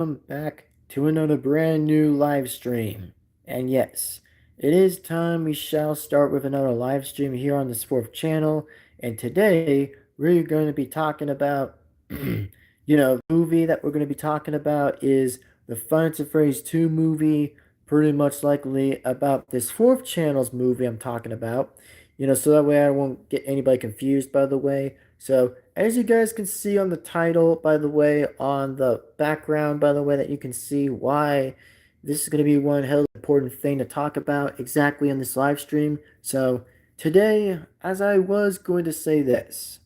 welcome back to another brand new live stream. And yes, it is time we shall start with another live stream here on this fourth channel. And today we're going to be talking about, movie that we're going to be talking about is the Five Nights at Freddy's 2 movie, pretty much likely about this fourth channel's movie I'm talking about. So that way I won't get anybody confused, by the way. So, as you guys can see on the title, by the way, on the background, by the way, that you can see why this is going to be one hell of an important thing to talk about exactly in this live stream. So, today, as I was going to say this,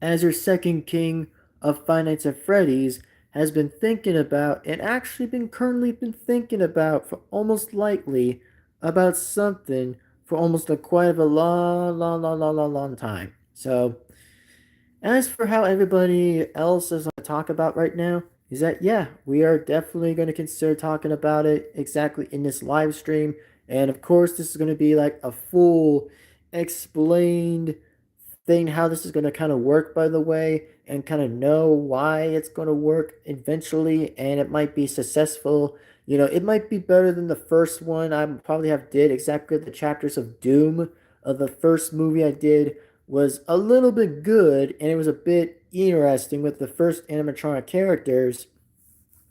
as your second king of Five Nights at Freddy's has been thinking about and actually been currently been thinking about for almost likely about something for almost a quite of a long time. So, as for how everybody else is going to talk about right now, is that yeah, we are definitely going to consider talking about it exactly in this live stream. And of course, this is going to be like a full explained thing how this is going to kind of work, by the way, and kind of know why it's going to work eventually, and it might be successful. It might be better than the first one I probably have did exactly the chapters of Doom of the first movie I did was a little bit good, and it was a bit interesting with the first animatronic characters.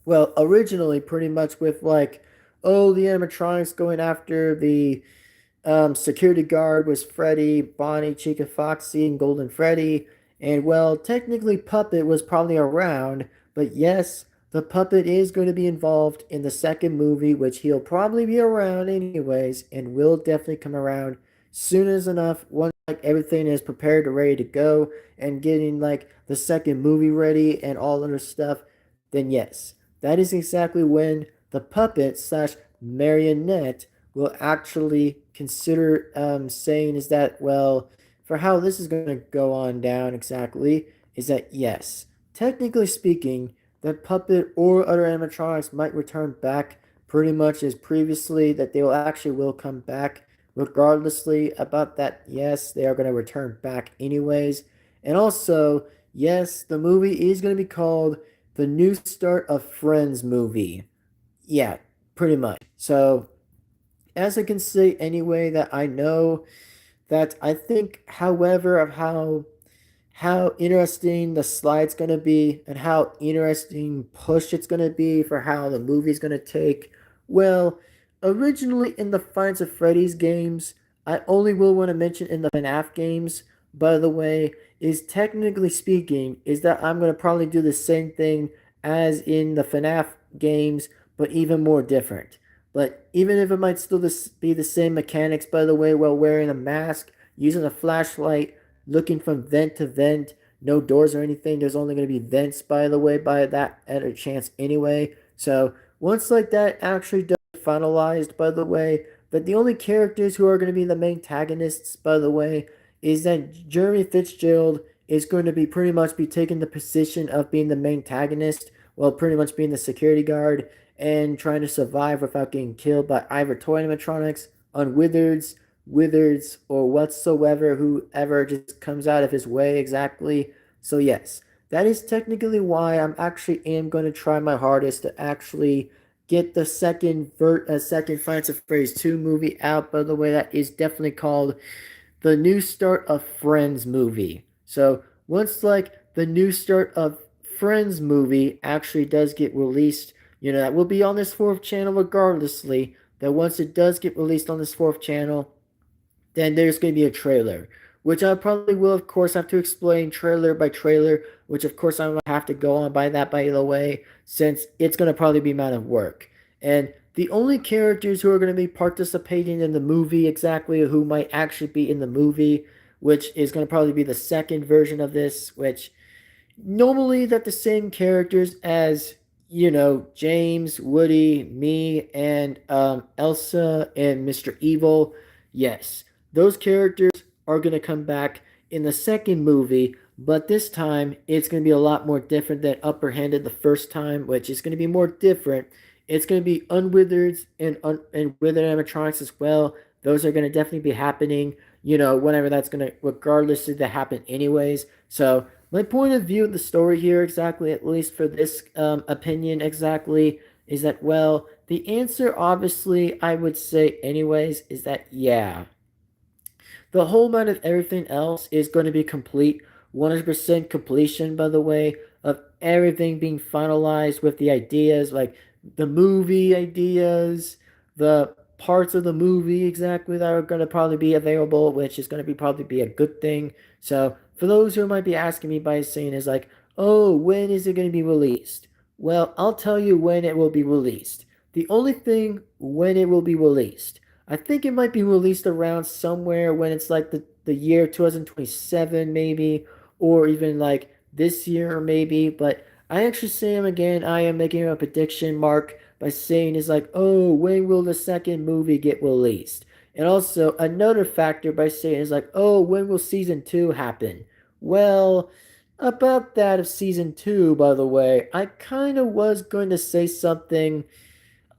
Well, originally, pretty much with like, oh, the animatronics going after the security guard was Freddy, Bonnie, Chica Foxy, and Golden Freddy. And well, technically, Puppet was probably around, but yes, the Puppet is going to be involved in the second movie, which he'll probably be around anyways, and will definitely come around soon as enough once like everything is prepared and ready to go, and getting like the second movie ready and all other stuff. Then yes, that is exactly when the puppet slash marionette will actually consider saying is that, well, for how this is going to go on down exactly, is that yes, technically speaking, that puppet or other animatronics might return back pretty much as previously, that they will actually will come back regardlessly about that. Yes, they are going to return back anyways. And also, yes, the movie is going to be called the New Start of Friends movie. Yeah, pretty much. So, as I can say anyway, that I know that I think, however, of how interesting the slide's gonna be and how interesting push it's gonna be for how the movie's gonna take. Well, originally in the Five Nights at Freddy's games, I only will want to mention in the FNAF games, by the way, is technically speaking, is that I'm gonna probably do the same thing as in the FNAF games, but even more different. But even if it might still be the same mechanics, by the way, while wearing a mask, using a flashlight, looking from vent to vent, no doors or anything. There's only going to be vents, by the way, by that at a chance anyway. So once like that actually does finalized, by the way, that the only characters who are going to be the main antagonists, by the way, is that Jeremy Fitzgerald is going to be pretty much be taking the position of being the main antagonist, while pretty much being the security guard and trying to survive without getting killed by either toy animatronics, Withers, or whatsoever, whoever just comes out of his way exactly. So yes, that is technically why I'm actually am going to try my hardest to actually get the second Five Nights at Freddy's 2 movie out. By the way, that is definitely called the New Start of Friends movie. So once like the New Start of Friends movie actually does get released, that will be on this fourth channel regardlessly. That once it does get released on this fourth channel, then there's going to be a trailer, which I probably will, of course, have to explain trailer by trailer, which, of course, I'm going to have to go on by that, by the way, since it's going to probably be a amount of work. And the only characters who are going to be participating in the movie exactly, who might actually be in the movie, which is going to probably be the second version of this, which normally that the same characters as James, Woody, me, and Elsa and Mr. Evil. Yes, those characters are going to come back in the second movie, but this time it's going to be a lot more different than Upper Handed the first time, which is going to be more different. It's going to be Unwithered and Withered animatronics as well. Those are going to definitely be happening, whenever that's going to, regardless of that happen anyways. So My point of view of the story here, exactly, at least for this opinion, exactly, is that, well, the answer, obviously, I would say, anyways, is that, yeah, the whole amount of everything else is going to be complete. 100% completion, by the way, of everything being finalized with the ideas, like the movie ideas, the parts of the movie exactly that are going to probably be available, which is going to be probably be a good thing. So, for those who might be asking me by saying is like, oh, when is it going to be released? Well, I'll tell you when it will be released. The only thing when it will be released, I think it might be released around somewhere when it's like the year 2027 maybe, or even like this year maybe. But I actually say again, I am making a prediction mark by saying is like, oh, when will the second movie get released? And also another factor by saying is like, oh, when will season two happen? Well, about that of season two, by the way, I kind of was going to say something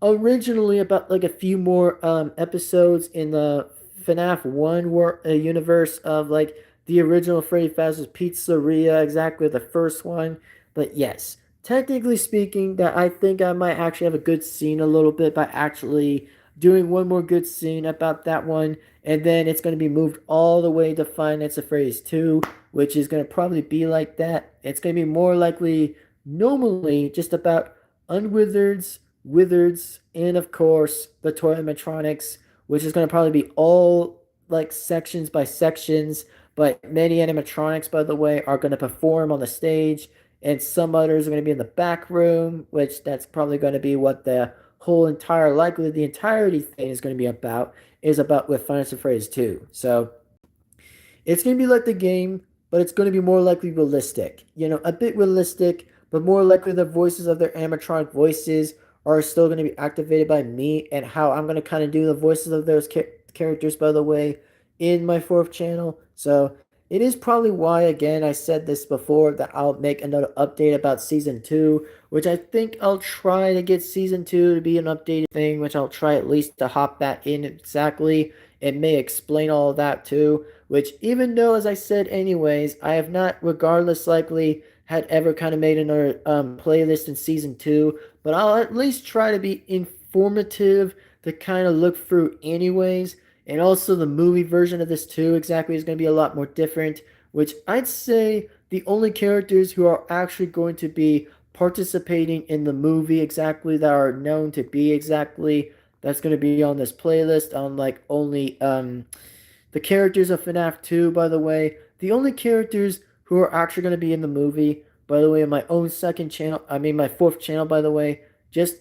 originally about like a few more episodes in the FNAF 1 universe of like the original Freddy Fazbear's Pizzeria, exactly the first one. But yes, technically speaking, that I think I might actually have a good scene a little bit by actually doing one more good scene about that one, and then it's going to be moved all the way to Five Nights at Freddy's 2, which is going to probably be like that. It's going to be more likely normally just about Unwizards, Wizards, and of course the toy animatronics, which is going to probably be all like sections by sections. But many animatronics, by the way, are going to perform on the stage, and some others are going to be in the back room, which that's probably going to be what the whole entire, likely the entirety thing is going to be about, is about with Final Fantasy 2. So it's going to be like the game, but it's going to be more likely realistic. You know, a bit realistic, but more likely the voices of their animatronic voices are still going to be activated by me, and how I'm going to kind of do the voices of those characters, by the way, in my fourth channel. So it is probably why, again, I said this before, that I'll make another update about season two, which I think I'll try to get season two to be an updated thing, which I'll try at least to hop that in exactly. It may explain all of that too, which, even though, as I said anyways, I have not, regardless, likely had ever kind of made another playlist in season two, but I'll at least try to be informative to kind of look through anyways. And also the movie version of this too exactly is going to be a lot more different, which I'd say the only characters who are actually going to be participating in the movie exactly that are known to be exactly that's going to be on this playlist on like only the characters of FNAF 2, by the way. The only characters who are actually going to be in the movie, by the way, in my own second channel, I mean my fourth channel, by the way, just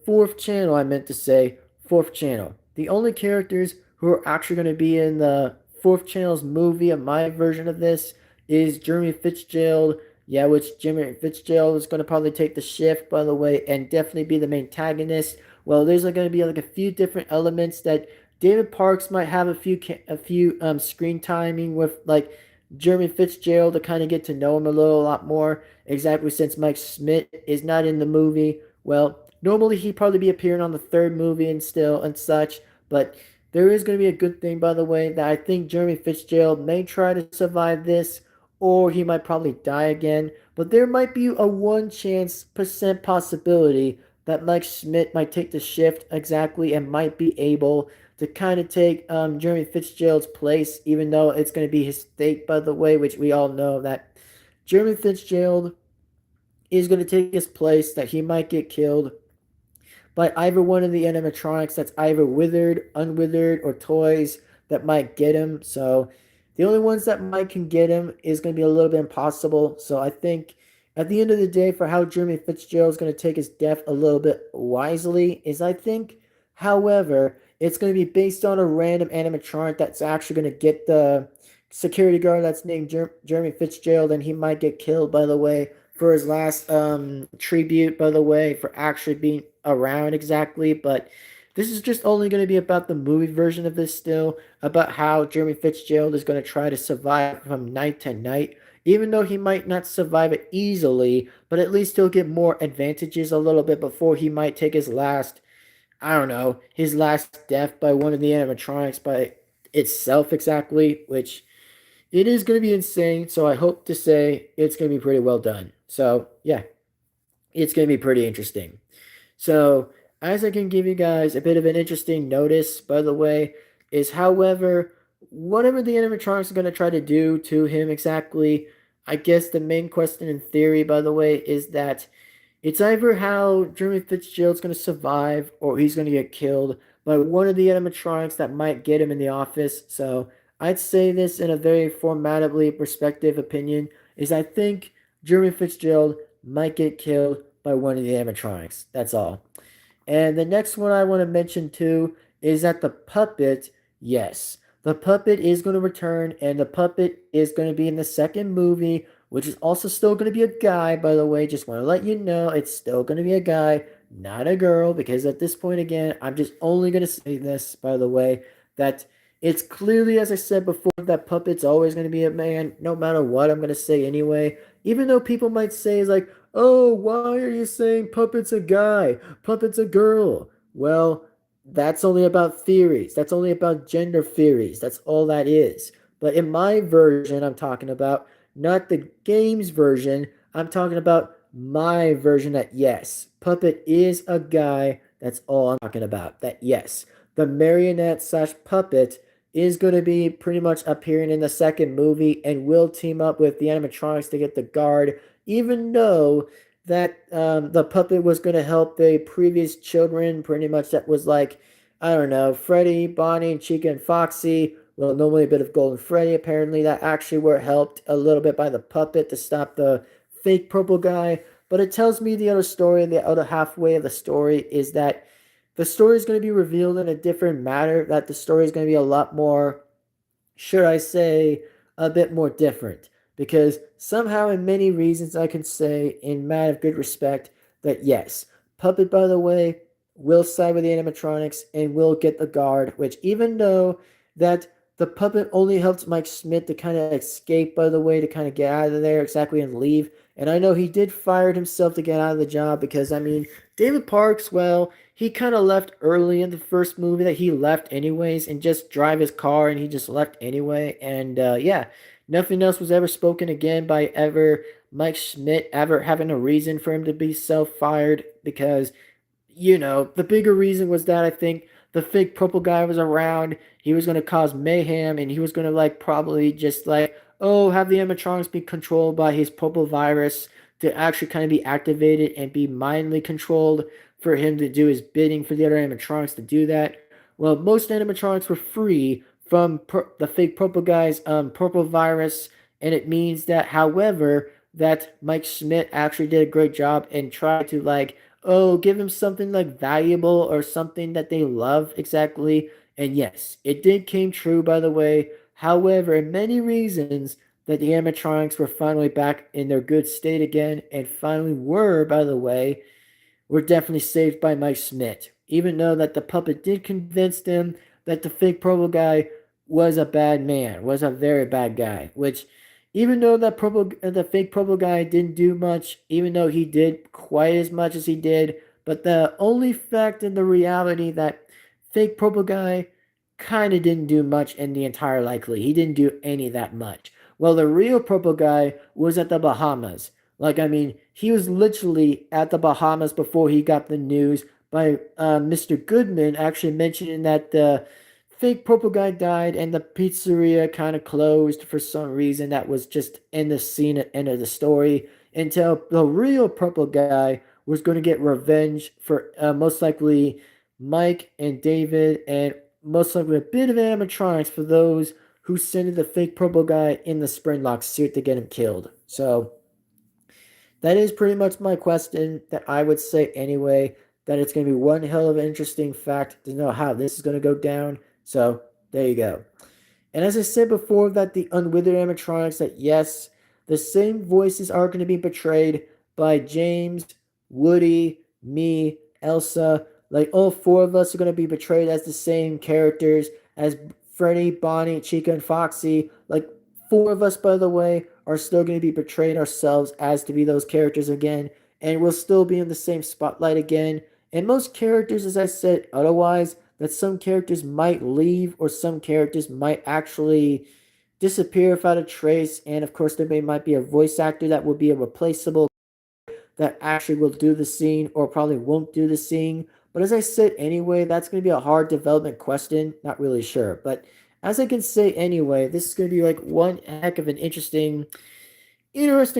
fourth channel, I meant to say, fourth channel. The only characters who are actually going to be in the fourth channel's movie of my version of this is Jeremy Fitzgerald. Yeah, which Jeremy Fitzgerald is going to probably take the shift, by the way, and definitely be the main antagonist. Well, there's going to be like a few different elements that David Parks might have a few screen timing with like Jeremy Fitzgerald to kind of get to know him a lot more. Exactly, since Mike Smith is not in the movie. Well, normally he'd probably be appearing on the third movie and still and such, but there is going to be a good thing, by the way, that I think Jeremy Fitzgerald may try to survive this, or he might probably die again. But there might be a 1% possibility that Mike Smith might take the shift exactly and might be able to kind of take Jeremy Fitzgerald's place, even though it's going to be his fate, by the way, which we all know that Jeremy Fitzgerald is going to take his place, that he might get killed by either one of the animatronics that's either withered, unwithered, or toys that might get him. So the only ones that might can get him is going to be a little bit impossible. So I think at the end of the day, for how Jeremy Fitzgerald is going to take his death a little bit wisely, is I think, however, it's going to be based on a random animatronic that's actually going to get the security guard that's named Jeremy Fitzgerald, and he might get killed, by the way, for his last tribute, by the way, for actually being around exactly. But this is just only going to be about the movie version of this still, about how Jeremy Fitzgerald is going to try to survive from night to night. Even though he might not survive it easily, but at least he'll get more advantages a little bit before he might take his last, I don't know, his last death by one of the animatronics by itself exactly, which it is going to be insane. So I hope to say it's going to be pretty well done. So yeah, it's going to be pretty interesting. So, as I can give you guys a bit of an interesting notice, by the way, is however, whatever the animatronics are going to try to do to him exactly, I guess the main question in theory, by the way, is that it's either how Jeremy Fitzgerald's going to survive or he's going to get killed by one of the animatronics that might get him in the office. So, I'd say this in a very formatively perspective opinion is I think Jeremy Fitzgerald might get killed by one of the animatronics. That's all. And the next one I want to mention too is that the puppet, yes, the puppet is going to return, and the puppet is going to be in the second movie, which is also still going to be a guy, by the way. Just want to let you know it's still going to be a guy, not a girl, because at this point, again, I'm just only going to say this, by the way, that it's clearly, as I said before, that puppet's always going to be a man, no matter what I'm going to say anyway. Even though people might say, like, oh, why are you saying puppet's a guy? Puppet's a girl. Well, that's only about theories. That's only about gender theories. That's all that is. But in my version, I'm talking about not the game's version. I'm talking about my version that yes, puppet is a guy. That's all I'm talking about. That yes, the marionette slash puppet is going to be pretty much appearing in the second movie and will team up with the animatronics to get the guard, even though that the puppet was going to help the previous children, pretty much that was like, I don't know, Freddy, Bonnie, and Chica and Foxy. Well, normally a bit of Golden Freddy, apparently, that actually were helped a little bit by the puppet to stop the fake purple guy. But it tells me the other story, the other halfway of the story is that the story is going to be revealed in a different manner, that the story is going to be a lot more, should I say, a bit more different. Because somehow, in many reasons, I can say, in man of good respect, that yes, Puppet, by the way, will side with the animatronics and will get the guard, which even though that the puppet only helped Mike Smith to kind of escape, by the way, to kind of get out of there exactly and leave. And I know he did fire himself to get out of the job because, I mean, David Parks, well, he kind of left early in the first movie that he left anyways and just drive his car and he just left anyway. And yeah, nothing else was ever spoken again by ever Mike Schmidt ever having a reason for him to be self-fired because the bigger reason was that I think the fake purple guy was around. He was going to cause mayhem and he was going to like probably just like, oh, have the animatronics be controlled by his purple virus to actually kind of be activated and be mindly controlled for him to do his bidding for the other animatronics to do that. Well, most animatronics were free from the fake purple guy's purple virus, and it means that, however, that Mike Schmidt actually did a great job and tried to like, oh, give him something like valuable or something that they love exactly. And yes, it did came true, by the way. However, many reasons that the animatronics were finally back in their good state again and finally were, by the way, were definitely saved by Mike Schmidt. Even though that the puppet did convince them that the fake purple guy was a bad man, was a very bad guy. Which, even though the fake purple guy didn't do much, even though he did quite as much as he did, but the only fact in the reality that fake purple guy kind of didn't do much in the entire likely. He didn't do any that much. Well, the real purple guy was at the Bahamas. Like, I mean, he was literally at the Bahamas before he got the news by Mr. Goodman actually mentioning that the fake purple guy died and the pizzeria kind of closed for some reason. That was just in the scene at the end of the story until the real purple guy was going to get revenge for most likely Mike and David and most likely a bit of animatronics for those who sent the fake purple guy in the Springlock suit to get him killed. So that is pretty much my question that I would say anyway, that it's going to be one hell of an interesting fact to know how this is going to go down. So there you go. And as I said before, that the unwithered animatronics, that yes, the same voices are going to be portrayed by James, Woody, me, Elsa. Like all four of us are going to be portrayed as the same characters as Freddy, Bonnie, Chica, and Foxy. Like four of us, by the way, are still going to be portrayed ourselves as to be those characters again. And we'll still be in the same spotlight again. And most characters, as I said, otherwise, that some characters might leave or some characters might actually disappear without a trace. And of course, might be a voice actor that will be a replaceable that actually will do the scene or probably won't do the scene. But as I said anyway, that's going to be a hard development question. Not really sure. But as I can say anyway, this is going to be like one heck of an interesting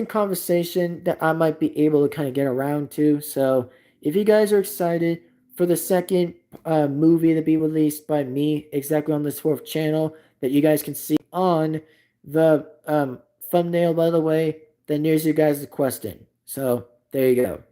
conversation that I might be able to kind of get around to. So if you guys are excited for the second movie to be released by me exactly on this fourth channel that you guys can see on the thumbnail, by the way, then here's your guys' question. So there you go.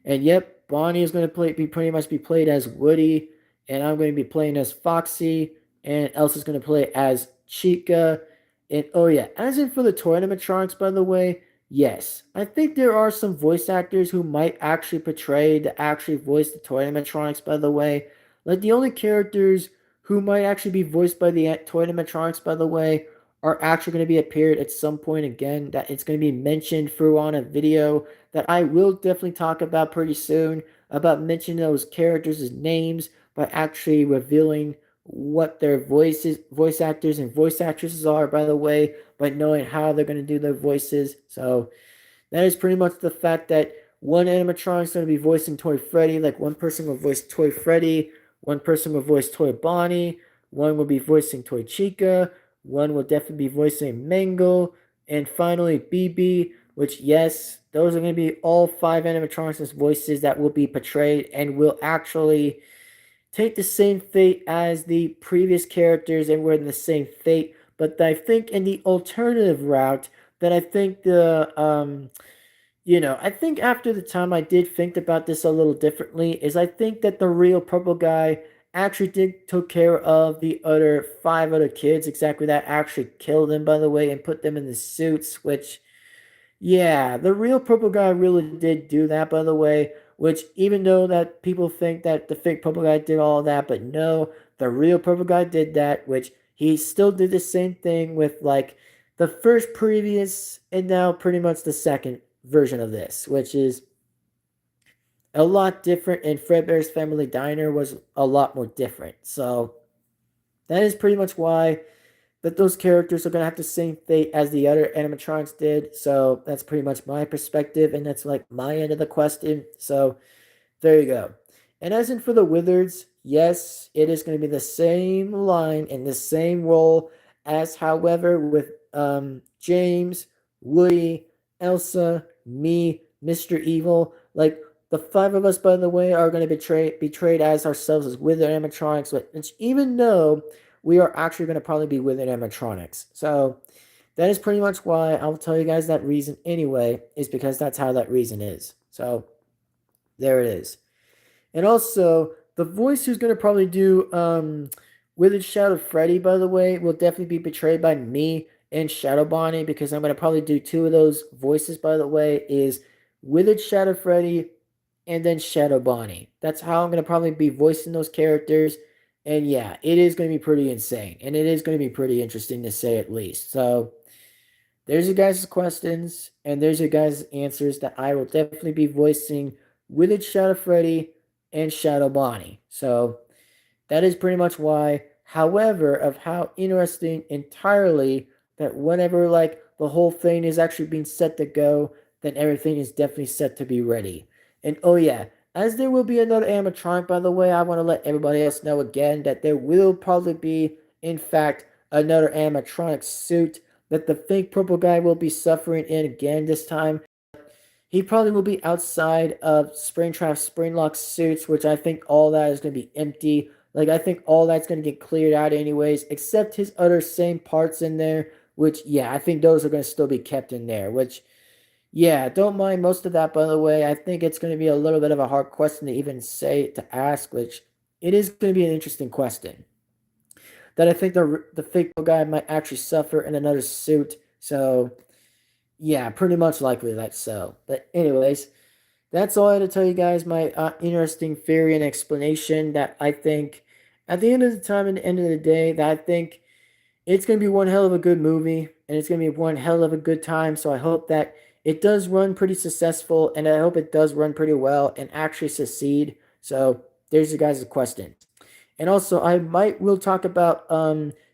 And yep, Bonnie is going to be pretty much be played as Woody, and I'm going to be playing as Foxy, and Elsa's going to play as Chica. And oh yeah, as in for the toy animatronics, by the way, yes, I think there are some voice actors who might actually portray to actually voice the toy animatronics. By the way, like the only characters who might actually be voiced by the toy animatronics, by the way, are actually going to be appeared at some point again. That it's going to be mentioned through on a video that I will definitely talk about pretty soon, about mentioning those characters' names by actually revealing what their voice actors and voice actresses are, by the way, by knowing how they're going to do their voices. So that is pretty much the fact that one animatronic is going to be voicing Toy Freddy, like one person will voice Toy Freddy, one person will voice Toy Bonnie, one will be voicing Toy Chica, one will definitely be voicing Mangle, and finally BB, which, yes, those are going to be all five animatronics' voices that will be portrayed and will actually take the same fate as the previous characters and we're in the same fate. But I think in the alternative route, that I think I think after the time I did think about this a little differently, is I think that the real purple guy actually did took care of the other five other kids, exactly that actually killed them, by the way, and put them in the suits, which yeah, the real purple guy really did do that, by the way. Which, even though that people think that the fake purple guy did all that, but no, the real purple guy did that. Which he still did the same thing with like the first previous and now pretty much the second version of this, which is a lot different. And Fredbear's Family Diner was a lot more different. So that is pretty much why that those characters are going to have the same fate as the other animatronics did. So that's pretty much my perspective, and that's like my end of the question. So there you go. And as in for the Wizards, yes, it is going to be the same line and the same role as, however, with James, Woody, Elsa, me, Mr. Evil. Like the five of us, by the way, are going to betrayed as ourselves as Wizard animatronics. Which even though we are actually going to probably be Wizard animatronics. So that is pretty much why I'll tell you guys that reason anyway, is because that's how that reason is. So there it is. And also, the voice who's going to probably do Withered Shadow Freddy, by the way, will definitely be portrayed by me and Shadow Bonnie, because I'm going to probably do two of those voices, by the way, is Withered Shadow Freddy and then Shadow Bonnie. That's how I'm going to probably be voicing those characters. And yeah, it is going to be pretty insane. And it is going to be pretty interesting to say at least. So there's your guys' questions, and there's your guys' answers that I will definitely be voicing with it, Shadow Freddy and Shadow Bonnie. So that is pretty much why. However, of how interesting entirely that whenever like the whole thing is actually being set to go, then everything is definitely set to be ready. And oh yeah, as there will be another animatronic, by the way, I want to let everybody else know again that there will probably be, in fact, another animatronic suit that the fake purple guy will be suffering in again this time. He probably will be outside of Springtrap Springlock suits, which I think all that is going to be empty. Like, I think all that's going to get cleared out anyways, except his other same parts in there, which, yeah, I think those are going to still be kept in there, which, yeah, don't mind most of that, by the way. I think it's going to be a little bit of a hard question to even say, to ask, which it is going to be an interesting question. That I think the fake guy might actually suffer in another suit, so yeah, pretty much likely that's so. But anyways, that's all I had to tell you guys. My interesting theory and explanation that I think, at the end of the time and the end of the day, that I think it's going to be one hell of a good movie, and it's going to be one hell of a good time. So I hope that it does run pretty successful, and I hope it does run pretty well and actually succeed. So there's you guys' question. And also, I will talk about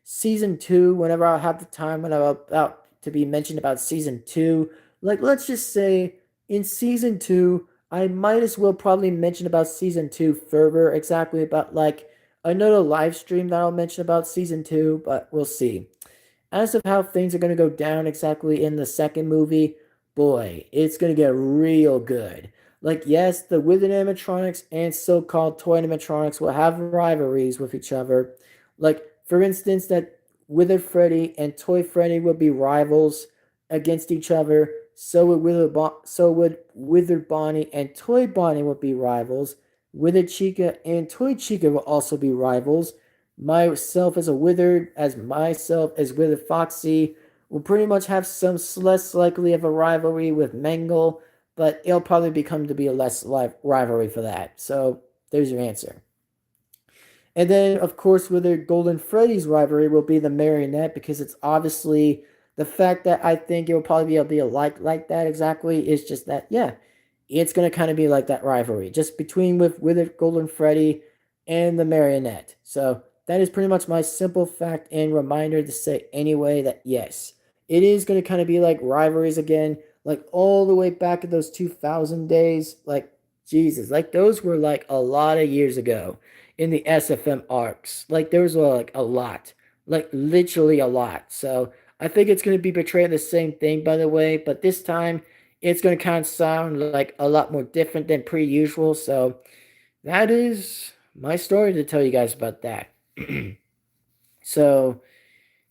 season 2, whenever I'll have the time, when I'm about to be mentioned about season 2, like let's just say in season 2, I might as well probably mention about season 2 further, exactly about like another live stream that I'll mention about season 2, but we'll see. As of how things are going to go down exactly in the second movie, boy, it's going to get real good. Like, yes, the withered animatronics and so-called toy animatronics will have rivalries with each other. Like, for instance, that withered Freddy and toy Freddy will be rivals against each other. So would withered Bonnie and toy Bonnie will be rivals. Withered Chica and toy Chica will also be rivals. Myself as a withered, as myself as withered Foxy, will pretty much have some less likely of a rivalry with Mangle, but it'll probably become to be a less rivalry for that. So there's your answer. And then, of course, with their Golden Freddy's rivalry will be the Marionette, because it's obviously the fact that I think it will probably be able to be a like that exactly is just that, yeah, it's going to kind of be like that rivalry, just between with it, Golden Freddy and the Marionette. So that is pretty much my simple fact and reminder to say anyway that yes, it is going to kind of be like rivalries again, like all the way back to those 2000 days. Like, Jesus, like those were like a lot of years ago in the SFM arcs. Like there was like a lot, like literally a lot. So I think it's going to be portraying the same thing, by the way, but this time it's going to kind of sound like a lot more different than pre-usual. So that is my story to tell you guys about that. So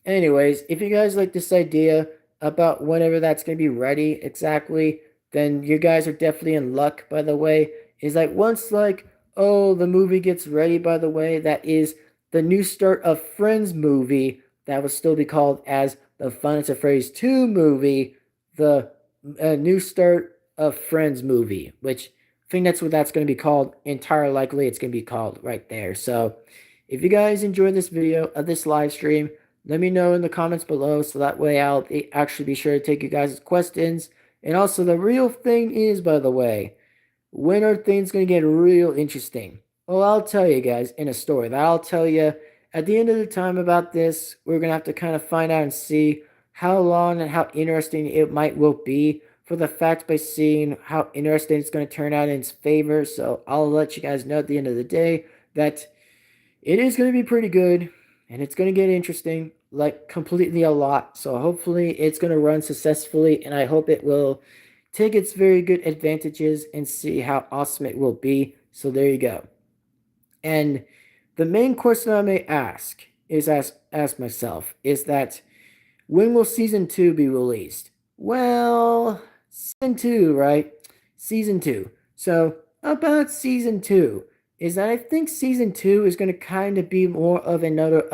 anyways, if you guys like this idea about whenever that's going to be ready exactly, then you guys are definitely in luck, by the way. Is like once like, oh, the movie gets ready, by the way, that is the new start of Friends movie that will still be called as the Finance of Phrase 2 movie, the new start of Friends movie, which I think that's what that's going to be called. Entire likely it's going to be called right there. So if you guys enjoyed this video of this live stream, let me know in the comments below, so that way I'll actually be sure to take you guys' questions. And also, the real thing is, by the way, when are things going to get real interesting? Well, I'll tell you guys in a story that I'll tell you at the end of the time about this. We're going to have to kind of find out and see how long and how interesting it will be, for the fact by seeing how interesting it's going to turn out in its favor. So I'll let you guys know at the end of the day that it is going to be pretty good, and it's going to get interesting, like completely a lot. So hopefully it's going to run successfully, and I hope it will take its very good advantages and see how awesome it will be. So there you go. And the main question I may ask is ask myself is that, when will season 2 be released? Well, season 2, right? Season 2. So, about season 2 is that I think season 2 is going to kind of be more of another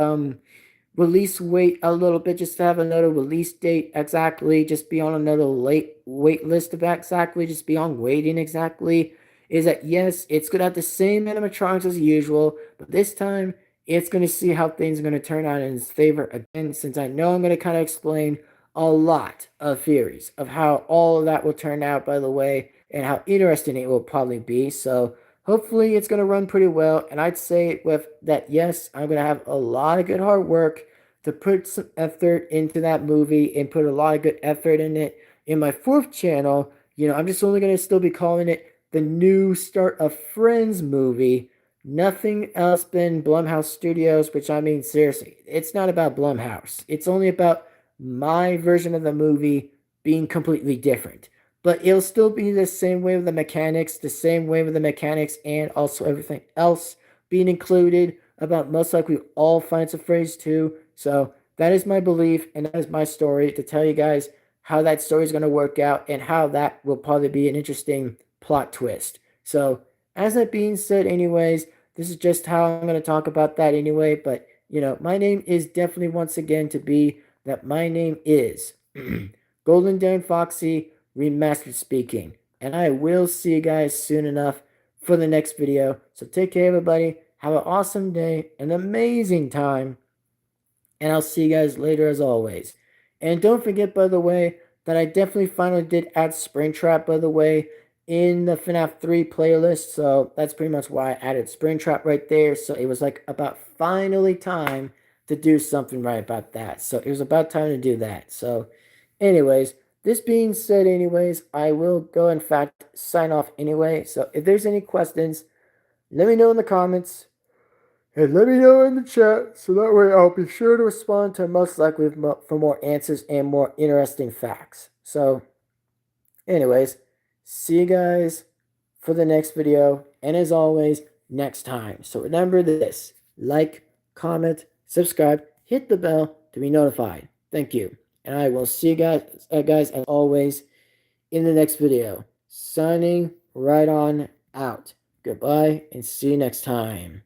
release wait a little bit, just to have another release date exactly, just be on another late wait list of exactly, just be on waiting exactly. Is that yes, it's gonna have the same animatronics as usual, but this time it's gonna see how things are gonna turn out in its favor again, since I know I'm gonna kind of explain a lot of theories of how all of that will turn out, by the way, and how interesting it will probably be. So hopefully it's going to run pretty well, and I'd say with that, yes, I'm going to have a lot of good hard work to put some effort into that movie and put a lot of good effort in it. In my fourth channel, I'm just only going to still be calling it the new start of Friends movie. Nothing else been Blumhouse Studios, which I mean, seriously, it's not about Blumhouse. It's only about my version of the movie being completely different. But it'll still be the same way with the mechanics, and also everything else being included about most likely all Finance of Phrase 2. So that is my belief, and that is my story to tell you guys how that story is going to work out, and how that will probably be an interesting plot twist. So, as that being said, anyways, this is just how I'm going to talk about that anyway. But, my name is definitely once again to be that my name is Golden Devin-Foxy Remastered speaking. And I will see you guys soon enough for the next video. So take care, everybody. Have an awesome day, an amazing time, and I'll see you guys later as always. And don't forget, by the way, that I definitely finally did add Springtrap, by the way, in the FNAF 3 playlist. So that's pretty much why I added Springtrap right there. So it was like about finally time to do something right about that. So it was about time to do that. So, anyways, this being said, anyways, I will go in fact sign off anyway. So if there's any questions, let me know in the comments. And let me know in the chat so that way I'll be sure to respond to most likely for more answers and more interesting facts. So, anyways, see you guys for the next video. And as always, next time. So remember this: like, comment, subscribe, hit the bell to be notified. Thank you. And I will see you guys as always in the next video. Signing right on out. Goodbye and see you next time.